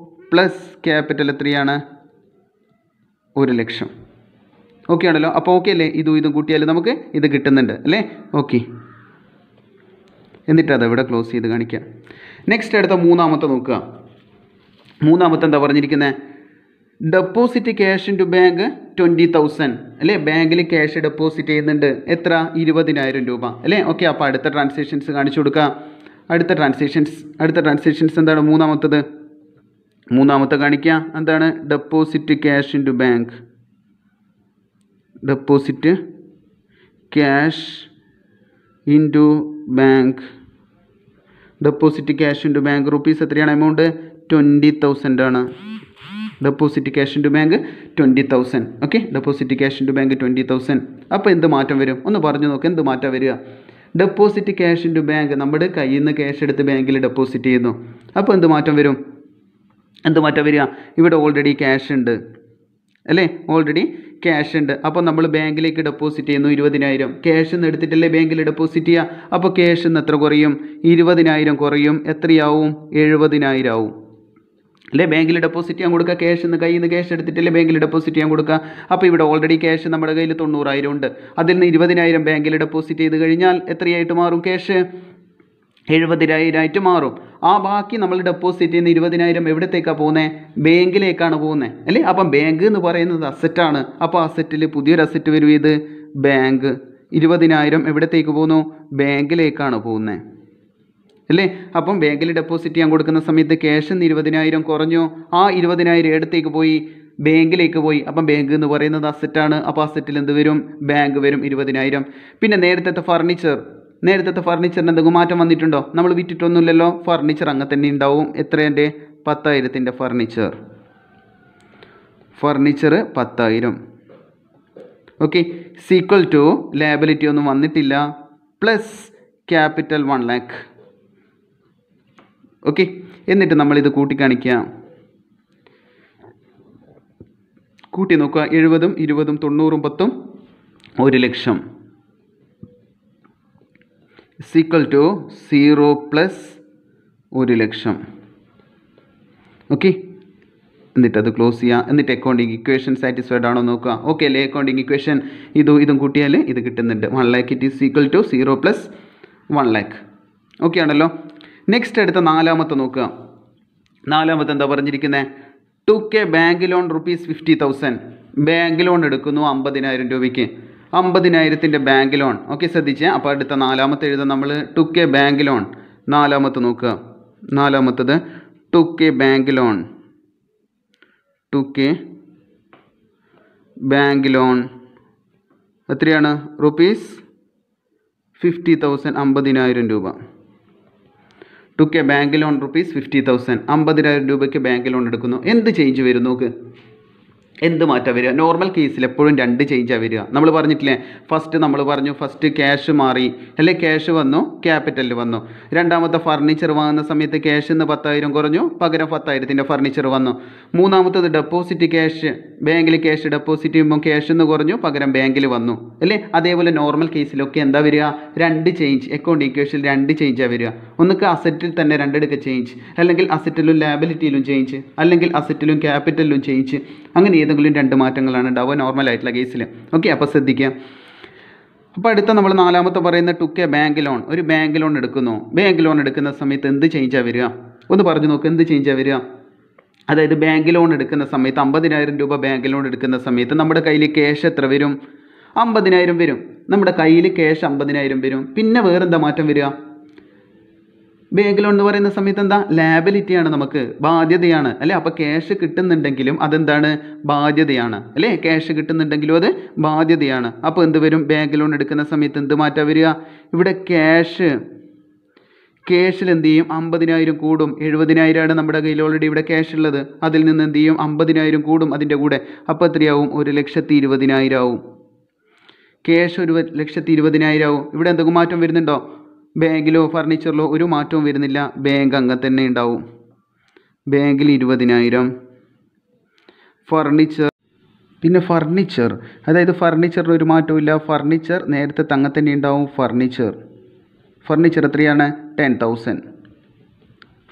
plus capital എത്രയാണ്? 1 ലക്ഷം. ഓക്കെ ആണല്ലോ? അപ്പോൾ ഓക്കെ അല്ലേ? ഇതും കൂട്ടിയാൽ നമുക്ക് ഇത് കിട്ടുന്നുണ്ട് അല്ലേ? ഓക്കെ, എന്നിട്ട് അതവിടെ ക്ലോസ് ചെയ്ത് കാണിക്കാം. നെക്സ്റ്റ് അടുത്ത മൂന്നാമത്തെ നോക്കുക. മൂന്നാമത്തെ എന്താ പറഞ്ഞിരിക്കുന്നത്? Deposit cash into bank 20,000 അല്ലേ? ബാങ്കിൽ ക്യാഷ് ഡെപ്പോസിറ്റ് ചെയ്യുന്നുണ്ട്. എത്ര? 20,000 രൂപ അല്ലേ? ഓക്കെ, അപ്പോൾ അടുത്ത ട്രാൻസാക്ഷൻസ് കാണിച്ചു കൊടുക്കുക. അടുത്ത ട്രാൻസാക്ഷൻസ് എന്താണ്? മൂന്നാമത്തെ കാണിക്കുക. എന്താണ്? Deposit cash into bank. Deposit cash into bank. Deposit cash into bank rupees എത്രയാണ്? എമൗണ്ട് 20,000 ആണ്. Deposit cash into bank 20,000. Okay, deposit cash into bank 20,000. അപ്പോൾ എന്ത് മാറ്റം വരും? ഒന്ന് പറഞ്ഞു നോക്ക്, എന്ത് മാറ്റം വരിക? Deposit cash into bank, നമ്മുടെ കയ്യിൽ നിന്ന് ക്യാഷ് എടുത്ത് ബാങ്കിൽ ഡെപ്പോസിറ്റ് ചെയ്യുന്നു. അപ്പോൾ എന്ത് മാറ്റം വരും? വരിക? ഇവിടെ ഓൾറെഡി ക്യാഷ് ഉണ്ട് അല്ലേ? അപ്പോൾ നമ്മൾ ബാങ്കിലേക്ക് ഡെപ്പോസിറ്റ് ചെയ്യുന്നു 20,000. ക്യാഷ് നിന്ന് എടുത്തിട്ടല്ലേ ബാങ്കിൽ ഡെപ്പോസിറ്റ് ചെയ്യുക. അപ്പോൾ ക്യാഷ് നിന്ന് എത്ര കുറയും? 20,000 കുറയും. എത്രയാവും? 70,000 ആവും അല്ലേ? ബാങ്കിൽ ഡെപ്പോസിറ്റ് ചെയ്യാൻ കൊടുക്കുക. ക്യാഷ് നിന്ന് കയ്യിൽ നിന്ന് ക്യാഷ് എടുത്തിട്ടല്ലേ ബാങ്കിൽ ഡെപ്പോസിറ്റ് ചെയ്യാൻ കൊടുക്കുക. അപ്പോൾ ഇവിടെ ഓൾറെഡി ക്യാഷ് നമ്മുടെ കയ്യിൽ 90,000 ഉണ്ട്. അതിൽ നിന്ന് 20,000 ബാങ്കിൽ ഡെപ്പോസിറ്റ് ചെയ്ത് കഴിഞ്ഞാൽ എത്രയായിട്ട് മാറും? ക്യാഷ് 70,000 ആയിട്ട് മാറും. ആ ബാക്കി നമ്മൾ ഡെപ്പോസിറ്റ് ചെയ്യുന്ന 20,000 എവിടത്തേക്കാണ് പോകുന്നത്? ബാങ്കിലേക്കാണ് പോകുന്നത് അല്ലേ? അപ്പം ബാങ്ക് എന്ന് പറയുന്നത് അസറ്റാണ്. അപ്പോൾ അസറ്റിൽ പുതിയൊരു അസറ്റ് വരും. ഇത് ബാങ്ക്. 20,000 എവിടത്തേക്ക് പോകുന്നു? ബാങ്കിലേക്കാണ് പോകുന്നത് അല്ലേ? അപ്പം ബാങ്കിൽ ഡെപ്പോസിറ്റ് ചെയ്യാൻ കൊടുക്കുന്ന സമയത്ത് ക്യാഷ് 20,000 കുറഞ്ഞു. ആ 20,000 എടുത്തേക്ക് പോയി? ബാങ്കിലേക്ക് പോയി. അപ്പം ബാങ്ക് എന്ന് പറയുന്നത് അസറ്റാണ്. അപ്പോൾ അസറ്റിൽ എന്ത് വരും? ബാങ്ക് വരും 20,000. പിന്നെ നേരത്തെ ഫർണിച്ചറിന് എന്തെങ്കിലും മാറ്റം വന്നിട്ടുണ്ടോ? നമ്മൾ വിറ്റിട്ടൊന്നുമില്ലല്ലോ. ഫർണിച്ചർ അങ്ങനെ തന്നെ ഉണ്ടാവും. എത്രേൻ്റെ? 10,000 furniture 10,000. Okay, equal to liability ഒന്നും വന്നിട്ടില്ല, പ്ലസ് ക്യാപിറ്റൽ 1 lakh. ഓക്കെ, എന്നിട്ട് നമ്മളിത് കൂട്ടിക്കാണിക്കാം. കൂട്ടി നോക്കുക. 70ഉം 20ഉം 90ഉം 10ഉം 1 lakh equal to 0 plus 1 lakh. Okay, എന്നിട്ട് അത് ക്ലോസ് ചെയ്യുക. എന്നിട്ട് അക്കൗണ്ടിങ് ഇക്വേഷൻ സാറ്റിസ്ഫൈഡ് ആണോ നോക്കുക. ഓക്കെ അല്ലേ? അക്കൗണ്ടിങ് ഇക്വേഷൻ ഇതും കൂട്ടിയാൽ ഇത് കിട്ടുന്നുണ്ട്. 1 lakh it is equal to 0 plus 1 lakh. Okay ആണല്ലോ? നെക്സ്റ്റ് അടുത്ത നാലാമത്തെ നോക്കുക. നാലാമത്തെ എന്താ പറഞ്ഞിരിക്കുന്നത്? 2K bank loan ₹50,000. Bank loan എടുക്കുന്നു 50,000 രൂപയ്ക്ക്. 50,000 ബാങ്ക് ലോൺ. ഓക്കെ, ശ്രദ്ധിച്ചേ. അപ്പോൾ അടുത്ത നാലാമത്തെ എഴുതാം നമ്മൾ. 2K bank loan. നാലാമത്തെ നോക്കുക. നാലാമത്തത് 2K bank loan. 2K bank loan എത്രയാണ്? റുപ്പീസ് 50,000, 50,000 രൂപ. Took a bank loan rupees 50,000, 50,000 രൂപയ്ക്ക് ബാങ്ക് ലോൺ എടുക്കുന്നു. എന്ത് ചേഞ്ച് വരും നോക്ക്, എന്ത് മാറ്റം വരിക? നോർമൽ കേസിൽ എപ്പോഴും രണ്ട് ചേഞ്ചാണ് വരിക. നമ്മൾ പറഞ്ഞിട്ടില്ലേ, ഫസ്റ്റ് നമ്മൾ പറഞ്ഞു, ഫസ്റ്റ് ക്യാഷ് മാറി അല്ലെ, ക്യാഷ് വന്നു, ക്യാപിറ്റലിൽ വന്നു. രണ്ടാമത്തെ ഫർണിച്ചർ വാങ്ങുന്ന സമയത്ത് ക്യാഷിൽ നിന്ന് 10,000 കുറഞ്ഞു, പകരം 10,000ൻ്റെ ഫർണിച്ചർ വന്നു. മൂന്നാമത്തത് ഡെപ്പോസിറ്റ് ക്യാഷ്, ബാങ്കിൽ ക്യാഷ് ഡെപ്പോസിറ്റ് ചെയ്യുമ്പോൾ ക്യാഷിൽ നിന്ന് കുറഞ്ഞു, പകരം ബാങ്കിൽ വന്നു അല്ലേ. അതേപോലെ നോർമൽ കേസിലൊക്കെ എന്താ വരിക? രണ്ട് ചേഞ്ച്, അക്കൗണ്ട് ഈക്വേഷനിൽ രണ്ട് ചേഞ്ചാണ് വരിക. ഒന്നുക്ക് അസറ്റിൽ തന്നെ രണ്ടെടുക്ക ചേഞ്ച്, അല്ലെങ്കിൽ അസറ്റിലും ലാബിലിറ്റിയിലും ചേഞ്ച്, അല്ലെങ്കിൽ അസറ്റിലും ക്യാപിറ്റലിലും ചേഞ്ച്. അങ്ങനെ ഏതെങ്കിലും രണ്ട് മാറ്റങ്ങളാണ് ഉണ്ടാവുക നോർമൽ ആയിട്ടുള്ള കേസിൽ. ഓക്കെ, അപ്പോൾ ശ്രദ്ധിക്കുക. അപ്പോൾ അടുത്ത നമ്മൾ നാലാമത്തെ പറയുന്ന ടുക്ക് എ ബാങ്ക് ലോൺ, ഒരു ബാങ്ക് ലോൺ എടുക്കുന്നു. ബാങ്ക് ലോൺ എടുക്കുന്ന സമയത്ത് എന്ത് ചേഞ്ചാണ് വരിക? ഒന്ന് പറഞ്ഞു നോക്ക്, എന്ത് ചേഞ്ചാണ് വരിക? അതായത് ബാങ്ക് ലോൺ എടുക്കുന്ന സമയത്ത് 50,000 രൂപ ബാങ്ക് ലോൺ എടുക്കുന്ന സമയത്ത് നമ്മുടെ കയ്യിൽ ക്യാഷ് എത്ര വരും? 50,000 വരും. നമ്മുടെ കയ്യിൽ ക്യാഷ് 50,000 വരും. പിന്നെ വേറെന്താ മാറ്റം വരിക? ബാങ്ക് ലോൺ എന്ന് പറയുന്ന സമയത്ത് എന്താ? ലാബിലിറ്റിയാണ്, നമുക്ക് ബാധ്യതയാണ് അല്ലേ. അപ്പോൾ ക്യാഷ് കിട്ടുന്നുണ്ടെങ്കിലും അതെന്താണ്? ബാധ്യതയാണ് അല്ലേ. ക്യാഷ് കിട്ടുന്നുണ്ടെങ്കിലും അത് ബാധ്യതയാണ്. അപ്പോൾ എന്ത് വരും? ബാങ്ക് ലോൺ എടുക്കുന്ന സമയത്ത് എന്ത് മാറ്റം വരിക? ഇവിടെ ക്യാഷിൽ എന്ത് ചെയ്യും? 50,000 കൂടും. 70,000 നമ്മുടെ കയ്യിൽ ഓൾറെഡി ഇവിടെ ക്യാഷ് ഉള്ളത്. അതിൽ നിന്ന് എന്ത് ചെയ്യും? 50,000 കൂടും അതിൻ്റെ കൂടെ. അപ്പോൾ എത്രയാവും? 1,20,000 ആവും. ക്യാഷ് 1,20,000 ആവും. ഇവിടെ എന്തെങ്കിലും മാറ്റം വരുന്നുണ്ടോ? ബാങ്കിലോ ഫർണിച്ചറിലോ ഒരു മാറ്റവും വരുന്നില്ല. ബാങ്ക് അങ്ങനെ തന്നെ ഉണ്ടാവും. ബാങ്കിൽ 20,000, ഫർണിച്ചർ, പിന്നെ ഫർണിച്ചർ, അതായത് ഫർണിച്ചറിന് ഒരു മാറ്റവും ഇല്ല. ഫർണിച്ചർ നേരത്തെ തങ്ങ തന്നെ ഉണ്ടാവും. ഫർണിച്ചർ എത്രയാണ്? 10,000.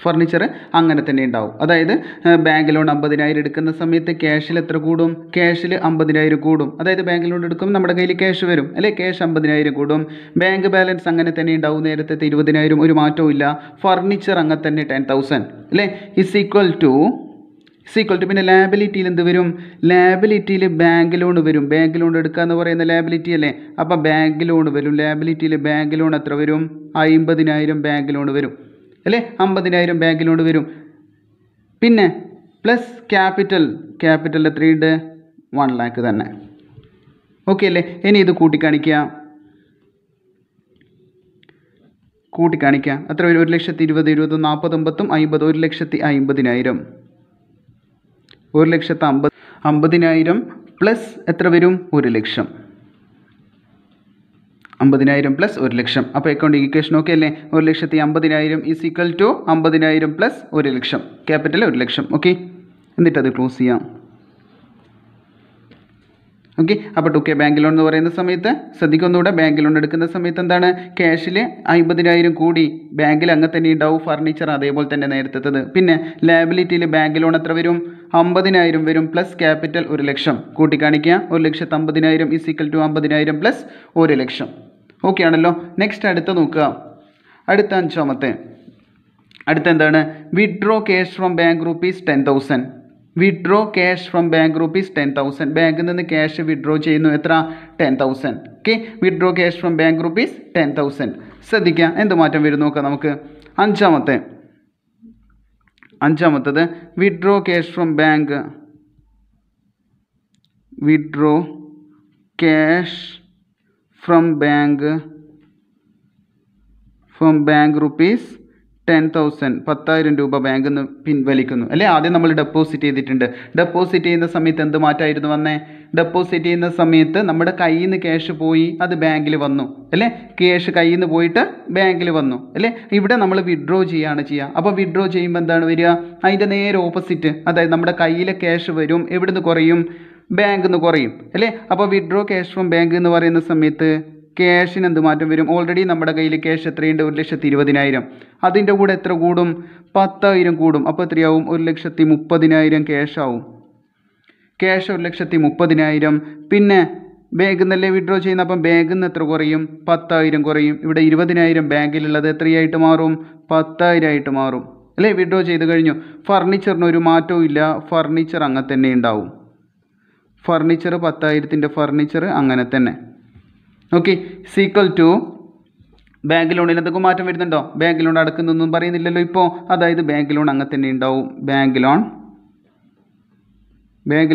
ഫർണിച്ചർ അങ്ങനെ തന്നെ ഉണ്ടാവും. അതായത് ബാങ്ക് ലോൺ 50,000 എടുക്കുന്ന സമയത്ത് ക്യാഷിൽ എത്ര കൂടും? ക്യാഷിൽ 50,000 കൂടും. അതായത് ബാങ്ക് ലോൺ എടുക്കുമ്പോൾ നമ്മുടെ കയ്യിൽ ക്യാഷ് വരും അല്ലേ. ക്യാഷ് 50,000 കൂടും. ബാങ്ക് ബാലൻസ് അങ്ങനെ തന്നെ ഉണ്ടാവും. നേരത്തെ 20,000 ഒരു മാറ്റവും ഇല്ല. ഫർണിച്ചർ അങ്ങനെ തന്നെ 10,000 അല്ലേ. ഇസ് ഈക്വൽ ടു പിന്നെ ലാബിലിറ്റിയിൽ എന്ത് വരും? ലാബിലിറ്റിയിൽ ബാങ്ക് ലോൺ വരും. ബാങ്ക് ലോൺ എടുക്കുക എന്ന് പറയുന്ന ലാബിലിറ്റി അല്ലേ. അപ്പം ബാങ്ക് ലോൺ വരും. ലാബിലിറ്റിയിൽ ബാങ്ക് ലോൺ എത്ര വരും? 50,000 ബാങ്ക് ലോൺ വരും അല്ലേ. 50,000 ബാങ്ക് ലോൺ വരും. പിന്നെ പ്ലസ് ക്യാപിറ്റൽ എത്രയുണ്ട്? 1 lakh തന്നെ. ഓക്കെ അല്ലേ. ഇനി ഇത് കൂട്ടിക്കാണിക്കുക. എത്ര വരും? 1,20,000, 20, 40, 50, 1,50,000. 1,50,000 പ്ലസ് എത്ര വരും? 1,00,000. 50,000 പ്ലസ് 1,00,000. അപ്പോൾ അക്കൗണ്ട് ഈക്വേഷൻ ഓക്കെ അല്ലേ. 1,50,000 is equal to 50,000 plus 1,00,000. Capital 1,00,000. Okay, എന്നിട്ടത് ക്ലോസ് ചെയ്യാം. ഓക്കെ, അപ്പോൾ ടുക്കെ ബാങ്ക് ലോൺ എന്ന് പറയുന്ന സമയത്ത് ശ്രദ്ധിക്കൊന്നുകൂടെ. ബാങ്ക് ലോൺ എടുക്കുന്ന സമയത്ത് എന്താണ്? ക്യാഷിൽ 50,000 കൂടി, ബാങ്കിൽ അങ്ങനെ തന്നെ ഉണ്ടാവും. ഫർണിച്ചർ അതേപോലെ തന്നെ നേരത്തേത്. പിന്നെ ലാബിലിറ്റിയിൽ ബാങ്ക് ലോൺ എത്ര വരും? 50,000 വരും. Plus capital 1,00,000. കൂട്ടിക്കാണിക്കുക. 1,50,000 is equal to 50,000 plus 1,00,000. Okay ആണല്ലോ. നെക്സ്റ്റ് അടുത്ത നോക്കുക. അടുത്ത അഞ്ചാമത്തെ എന്താണ്? Withdraw cash from bank rupees 10,000. Withdraw cash from bank rupees 10,000. ബാങ്കിൽ നിന്ന് ക്യാഷ് വിഡ്രോ ചെയ്യുന്നു. എത്ര? 10,000. Okay, withdraw cash from bank rupees 10,000. ശ്രദ്ധിക്കുക, എന്ത് മാറ്റം വരും നോക്കാം നമുക്ക്. അഞ്ചാമത്തത് withdraw cash from bank. Withdraw cash from bank rupees 10,000. 10,000 രൂപ ബാങ്കിൽ നിന്ന് പിൻവലിക്കുന്നു അല്ലേ. ആദ്യം നമ്മൾ ഡെപ്പോസിറ്റ് ചെയ്തിട്ടുണ്ട്. ഡെപ്പോസിറ്റ് ചെയ്യുന്ന സമയത്ത് എന്ത് മാറ്റമായിരുന്നു വന്നേ? ഡെപ്പോസിറ്റ് ചെയ്യുന്ന സമയത്ത് നമ്മുടെ കയ്യിൽ നിന്ന് ക്യാഷ് പോയി, അത് ബാങ്കിൽ വന്നു അല്ലേ. ക്യാഷ് കയ്യിൽ നിന്ന് പോയിട്ട് ബാങ്കിൽ വന്നു അല്ലേ. ഇവിടെ നമ്മൾ വിഡ്രോ ചെയ്യുക. അപ്പോൾ വിഡ്രോ ചെയ്യുമ്പോൾ എന്താണ് വരിക? അതിൻ്റെ നേരെ ഓപ്പോസിറ്റ്. അതായത് നമ്മുടെ കയ്യിലെ ക്യാഷ് വരും, എവിടെ നിന്ന് കുറയും? ബാങ്കിൽ നിന്ന് കുറയും അല്ലേ. അപ്പോൾ വിഡ്രോ ക്യാഷ് ഫ്രം ബാങ്ക് എന്ന് പറയുന്ന സമയത്ത് ക്യാഷിന് എന്ത് മാറ്റം വരും? ഓൾറെഡി നമ്മുടെ കയ്യിൽ ക്യാഷ് എത്രയുണ്ട്? 1,20,000. അതിൻ്റെ കൂടെ എത്ര കൂടും? 10,000 കൂടും. അപ്പോൾ എത്രയാവും? 1,30,000 ക്യാഷ് ആവും. ക്യാഷ് 1,30,000. പിന്നെ ബാങ്കിൽ നിന്നല്ലേ വിഡ്രോ ചെയ്യുന്നത്. അപ്പം ബാങ്കിൽ നിന്ന് എത്ര കുറയും? 10,000 കുറയും. ഇവിടെ 20,000 ബാങ്കിലുള്ളത് എത്രയായിട്ട് മാറും? 10,000 ആയിട്ട് മാറും അല്ലേ. വിഡ്രോ ചെയ്ത് കഴിഞ്ഞു. ഫർണിച്ചറിന് ഒരു മാറ്റവും ഇല്ല. ഫർണിച്ചർ അങ്ങനെ തന്നെ ഉണ്ടാവും. ഫർണിച്ചർ 10,000ൻ്റെ ഫർണിച്ചർ അങ്ങനെ തന്നെ. ഓക്കെ, സീക്വൽ ടു ബാങ്ക് ലോണിൽ എന്തൊക്കെ മാറ്റം വരുന്നുണ്ടോ? ബാങ്ക് ലോൺ അടക്കുന്നൊന്നും പറയുന്നില്ലല്ലോ ഇപ്പോൾ. അതായത് ബാങ്ക് ലോൺ അങ്ങനെ തന്നെ ഉണ്ടാവും. ബാങ്ക്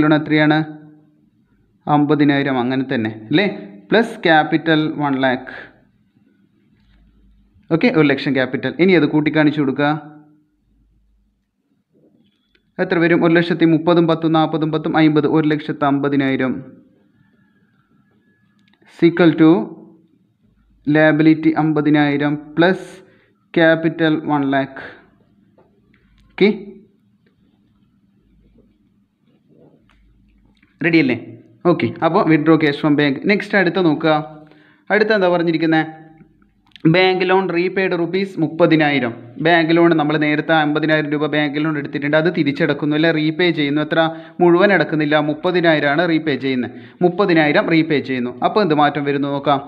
ലോൺ എത്രയാണ്? 50,000 അങ്ങനെ തന്നെ അല്ലേ. Plus capital 1 lakh. ഓക്കെ, 1 ലക്ഷം ക്യാപിറ്റൽ. ഇനി അത് കൂട്ടിക്കാണിച്ചു കൊടുക്കുക. എത്ര വരും? 1,30,000 30 10 40 10 50 1,50,000 is equal to liability 50,000 plus capital 1 lakh. Okay, ready അല്ലേ? ഓക്കെ, അപ്പോൾ withdraw cash from bank. Next അടുത്ത നോക്കുക. അടുത്ത എന്താ പറഞ്ഞിരിക്കുന്നത്? Bank loan repaid ₹30,000. Bank loan നമ്മൾ നേരത്തെ 50,000 രൂപ ബാങ്ക് ലോൺ എടുത്തിട്ടുണ്ട്, അത് തിരിച്ചടക്കുന്നു അല്ലെ, റീപേ ചെയ്യുന്നു. എത്ര? മുഴുവൻ അടക്കുന്നില്ല, 30,000 ആണ് റീപേ ചെയ്യുന്നത്. 30,000 റീപേ ചെയ്യുന്നു. അപ്പോൾ എന്ത് മാറ്റം വരുന്നു നോക്കാം.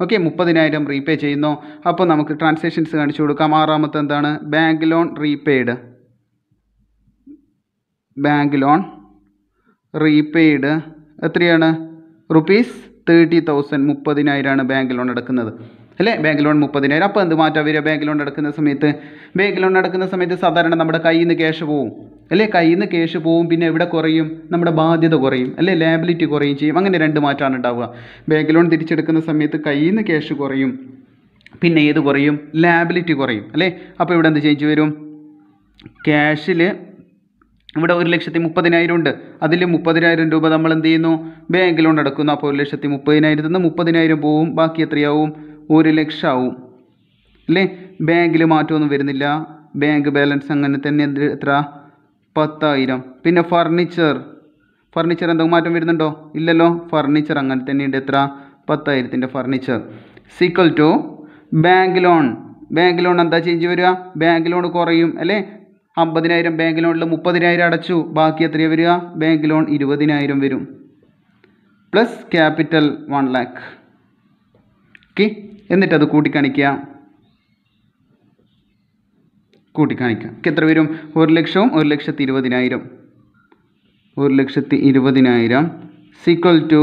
ഓക്കെ, 30,000 റീപേ ചെയ്യുന്നു. അപ്പോൾ നമുക്ക് ട്രാൻസാക്ഷൻസ് കാണിച്ചു കൊടുക്കാം. ആറാമത്തെ എന്താണ്? Bank loan repaid. Bank loan repaid എത്രയാണ്? ₹30,000. 30,000 ബാങ്ക് ലോൺ അടക്കുന്നത് അല്ലേ? Bank loan 30,000. അപ്പോൾ എന്ത് മാറ്റം വരിക? ബാങ്ക് ലോൺ അടക്കുന്ന സമയത്ത് സാധാരണ നമ്മുടെ കയ്യിൽ നിന്ന് ക്യാഷ് പോവും അല്ലേ? കയ്യിൽ നിന്ന് ക്യാഷ് പോവും. പിന്നെ എവിടെ കുറയും? നമ്മുടെ ബാധ്യത കുറയും അല്ലേ? ലയബിലിറ്റി കുറയും ചെയ്യും. അങ്ങനെ രണ്ട് മാറ്റമാണ് ഉണ്ടാവുക. ബാങ്ക് ലോൺ തിരിച്ചെടുക്കുന്ന സമയത്ത് കയ്യിൽ നിന്ന് ക്യാഷ് കുറയും, പിന്നെ ഏത് കുറയും? ലയബിലിറ്റി കുറയും അല്ലേ? അപ്പോൾ ഇവിടെ എന്ത് ചേഞ്ച് വരും? ക്യാഷിൽ ഇവിടെ 1,30,000 ഉണ്ട്. അതിൽ 30,000 രൂപ നമ്മൾ എന്ത് ചെയ്യുന്നു? ബാങ്ക് ലോൺ അടക്കുന്നു. അപ്പോൾ 1,30,000 നിന്ന് 30,000 പോവും. ബാക്കി എത്രയാവും? 1 ലക്ഷം ആവും അല്ലേ? ബാങ്കിൽ മാറ്റമൊന്നും വരുന്നില്ല. ബാങ്ക് ബാലൻസ് അങ്ങനെ തന്നെ. എത്ര? 10,000. പിന്നെ ഫർണിച്ചർ എന്തെങ്കിലും മാറ്റം വരുന്നുണ്ടോ? ഇല്ലല്ലോ. ഫർണിച്ചർ അങ്ങനെ തന്നെയുണ്ട്. എത്ര? 10,000 furniture. Is equal to bank loan എന്താ ചേഞ്ച് വരിക? ബാങ്ക് ലോൺ കുറയും അല്ലേ? 50,000 ബാങ്ക് ലോണിൽ 30,000 അടച്ചു. ബാക്കി എത്രയാണ് വരിക? ബാങ്ക് ലോൺ 20,000 വരും. Plus capital 1 lakh. ഓക്കെ, എന്നിട്ടത് കൂട്ടിക്കാണിക്കുക. എത്ര വരും? 1 ലക്ഷവും 1,20,000. 1,20,000 സീക്വൽ ടു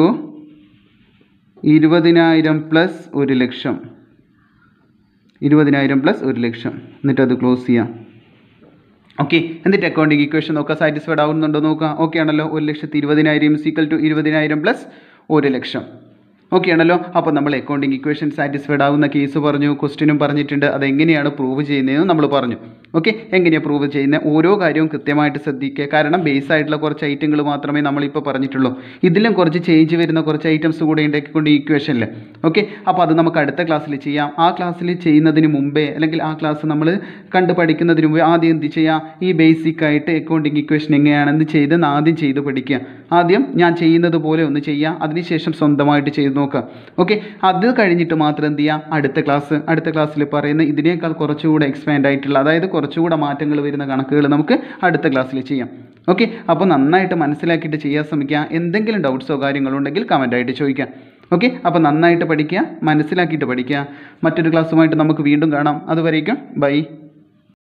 20,000 പ്ലസ് 1 ലക്ഷം. 20,000 പ്ലസ് 1 ലക്ഷം. എന്നിട്ടത് ക്ലോസ് ചെയ്യാം. ഓക്കെ, എന്നിട്ട് അക്കൗണ്ടിങ് ഇക്വേഷൻ നോക്കുക. സാറ്റിസ്ഫൈഡ് ആവുന്നുണ്ടോ നോക്കുക. ഓക്കെ ആണല്ലോ. 1,20,000 is equal to 20,000 plus 1 lakh. Okay ആണല്ലോ. അപ്പോൾ നമ്മൾ അക്കൗണ്ടിങ് ഇക്വേഷൻ സാറ്റിസ്ഫൈഡ് ആവുന്ന കേസ് പറഞ്ഞു, ക്വസ്റ്റ്യനും പറഞ്ഞിട്ടുണ്ട്. അതെങ്ങനെയാണ് പ്രൂവ് ചെയ്യുന്നതെന്ന് നമ്മൾ പറഞ്ഞു. ഓക്കെ, എങ്ങനെയാണ് പ്രൂവ് ചെയ്യുന്നത്? ഓരോ കാര്യവും കൃത്യമായിട്ട് ശ്രദ്ധിക്കുക. കാരണം ബേസ് ആയിട്ടുള്ള കുറച്ച് ഐറ്റങ്ങൾ മാത്രമേ നമ്മളിപ്പോൾ പറഞ്ഞിട്ടുള്ളൂ. ഇതിലും കുറച്ച് ചേഞ്ച് വരുന്ന കുറച്ച് ഐറ്റംസ് കൂടെ ഉണ്ടാക്കിക്കൊണ്ട് ഈ ഇക്വേഷനിൽ. ഓക്കെ, അപ്പോൾ അത് നമുക്ക് അടുത്ത ക്ലാസ്സിൽ ചെയ്യാം. ആ ക്ലാസ്സിൽ ചെയ്യുന്നതിന് മുമ്പേ, അല്ലെങ്കിൽ ആ ക്ലാസ് നമ്മൾ കണ്ട് പഠിക്കുന്നതിന് മുമ്പേ ആദ്യം എന്ത് ചെയ്യാം? ഈ ബേസിക് ആയിട്ട് അക്കൗണ്ടിങ് ഇക്വേഷൻ എങ്ങനെയാണെന്ന് ആദ്യം ചെയ്ത് പഠിക്കുക. ആദ്യം ഞാൻ ചെയ്യുന്നത് പോലെ ഒന്ന് ചെയ്യുക, അതിനുശേഷം സ്വന്തമായിട്ട് ചെയ്ത് നോക്കുക. ഓക്കെ, അത് കഴിഞ്ഞിട്ട് മാത്രം എന്ത് ചെയ്യുക? അടുത്ത ക്ലാസ്സിൽ പറയുന്ന ഇതിനേക്കാൾ കുറച്ചുകൂടെ എക്സ്പാൻഡ് ആയിട്ടുള്ള, അതായത് കുറച്ചുകൂടെ മാറ്റങ്ങൾ വരുന്ന കണക്കുകൾ നമുക്ക് അടുത്ത ക്ലാസ്സിൽ ചെയ്യാം. ഓക്കെ, അപ്പോൾ നന്നായിട്ട് മനസ്സിലാക്കിയിട്ട് ചെയ്യാൻ ശ്രമിക്കുക. എന്തെങ്കിലും ഡൗട്ട്സോ കാര്യങ്ങളോ ഉണ്ടെങ്കിൽ കമൻ്റായിട്ട് ചോദിക്കാം. ഓക്കെ, അപ്പോൾ നന്നായിട്ട് പഠിക്കുക, മനസ്സിലാക്കിയിട്ട് പഠിക്കുക. മറ്റൊരു ക്ലാസ്സുമായിട്ട് നമുക്ക് വീണ്ടും കാണാം. അതുവരേക്കും ബൈ.